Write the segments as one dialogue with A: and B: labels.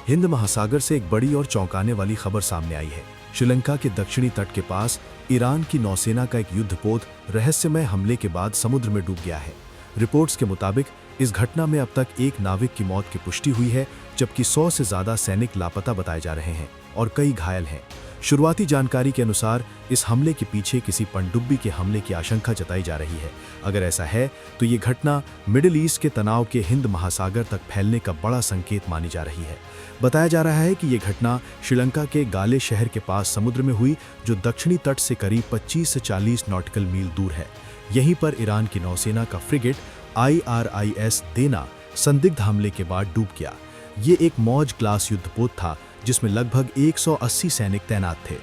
A: हिंद महासागर से एक बड़ी और चौंकाने वाली खबर सामने आई है। श्रीलंका के दक्षिणी तट के पास ईरान की नौसेना का एक युद्धपोत रहस्यमय हमले के बाद समुद्र में डूब गया है। रिपोर्ट्स के मुताबिक इस घटना में अब तक एक नाविक की मौत की पुष्टि हुई है, जबकि 100 से ज्यादा सैनिक लापता बताए जा रहे हैं और कई घायल हैं। शुरुआती जानकारी के अनुसार इस हमले के पीछे किसी पनडुब्बी के हमले की आशंका जताई जा रही है। अगर ऐसा है तो ये घटना मिडिल ईस्ट के तनाव के हिंद महासागर तक फैलने का बड़ा संकेत मानी जा रही है। बताया जा रहा है कि ये घटना श्रीलंका के गाले शहर के पास समुद्र में हुई, जो दक्षिणी तट से करीब 25 से 40 नॉटिकल मील दूर है। यहीं पर ईरान की नौसेना का फ्रिगेट IRIS देना संदिग्ध हमले के बाद डूब गया। ये एक मौज क्लास युद्धपोत था जिसमें लगभग 180 सैनिक तैनात थे।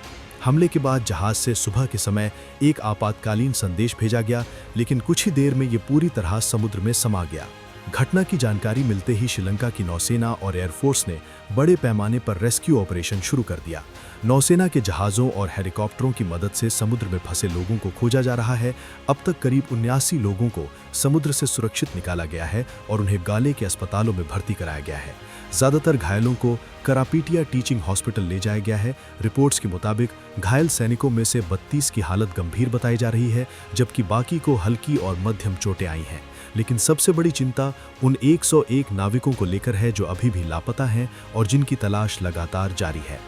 A: हमले के बाद जहाज से सुबह के समय एक आपातकालीन संदेश भेजा गया, लेकिन कुछ ही देर में ये पूरी तरह समुद्र में समा गया। घटना की जानकारी मिलते ही श्रीलंका की नौसेना और एयरफोर्स ने बड़े पैमाने पर रेस्क्यू ऑपरेशन शुरू कर दिया। नौसेना के जहाज़ों और हेलीकॉप्टरों की मदद से समुद्र में फंसे लोगों को खोजा जा रहा है। अब तक करीब 79 लोगों को समुद्र से सुरक्षित निकाला गया है और उन्हें गाले के अस्पतालों में भर्ती कराया गया है। ज़्यादातर घायलों को करापीटिया टीचिंग हॉस्पिटल ले जाया गया है। रिपोर्ट्स के मुताबिक घायल सैनिकों में से 32 की हालत गंभीर बताई जा रही है, जबकि बाकी को हल्की और मध्यम चोटें आई हैं। लेकिन सबसे बड़ी चिंता उन 101 नाविकों को लेकर है जो अभी भी लापता हैं और जिनकी तलाश लगातार जारी है।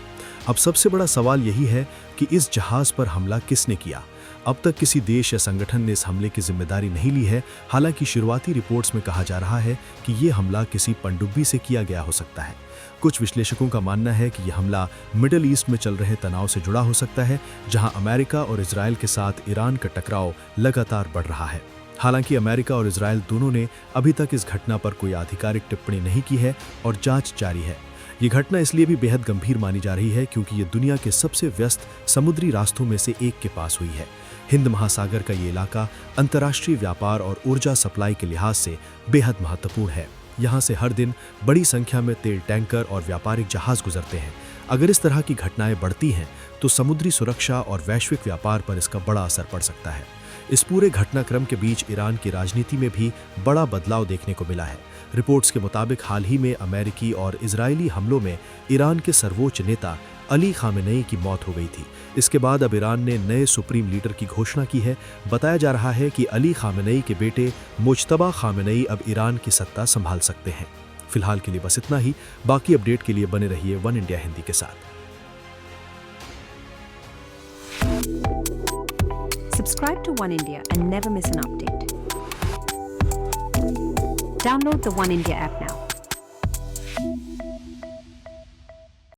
A: अब सबसे बड़ा सवाल यही है कि इस जहाज पर हमला किसने किया। अब तक किसी देश या संगठन ने इस हमले की जिम्मेदारी नहीं ली है। हालांकि शुरुआती रिपोर्ट्स में कहा जा रहा है कि ये हमला किसी पनडुब्बी से किया गया हो सकता है। कुछ विश्लेषकों का मानना है कि यह हमला मिडिल ईस्ट में चल रहे तनाव से जुड़ा हो सकता है, जहां अमेरिका और इजराइल के साथ ईरान का टकराव लगातार बढ़ रहा है। हालांकि अमेरिका और इजराइल दोनों ने अभी तक इस घटना पर कोई आधिकारिक टिप्पणी नहीं की है और जांच जारी है। ये घटना इसलिए भी बेहद गंभीर मानी जा रही है क्योंकि ये दुनिया के सबसे व्यस्त समुद्री रास्तों में से एक के पास हुई है। हिंद महासागर का ये इलाका अंतर्राष्ट्रीय व्यापार और ऊर्जा सप्लाई के लिहाज से बेहद महत्वपूर्ण है। यहाँ से हर दिन बड़ी संख्या में तेल टैंकर और व्यापारिक जहाज गुजरते हैं। अगर इस तरह की घटनाएं बढ़ती हैं तो समुद्री सुरक्षा और वैश्विक व्यापार पर इसका बड़ा असर पड़ सकता है। इस पूरे घटनाक्रम के बीच ईरान की राजनीति में भी बड़ा बदलाव देखने को मिला है। रिपोर्ट्स के मुताबिक हाल ही में अमेरिकी और इजरायली हमलों में ईरान के सर्वोच्च नेता अली खामेनेई की मौत हो गई थी। इसके बाद अब ईरान ने नए सुप्रीम लीडर की घोषणा की है। बताया जा रहा है कि अली खामेनेई के बेटे मुज्तबा खामेनेई अब ईरान की सत्ता संभाल सकते हैं। फिलहाल के लिए बस इतना ही। बाकी अपडेट के लिए बने रहिए वन इंडिया हिंदी के साथ।
B: Subscribe to One India and never miss an update. Download the One India app now.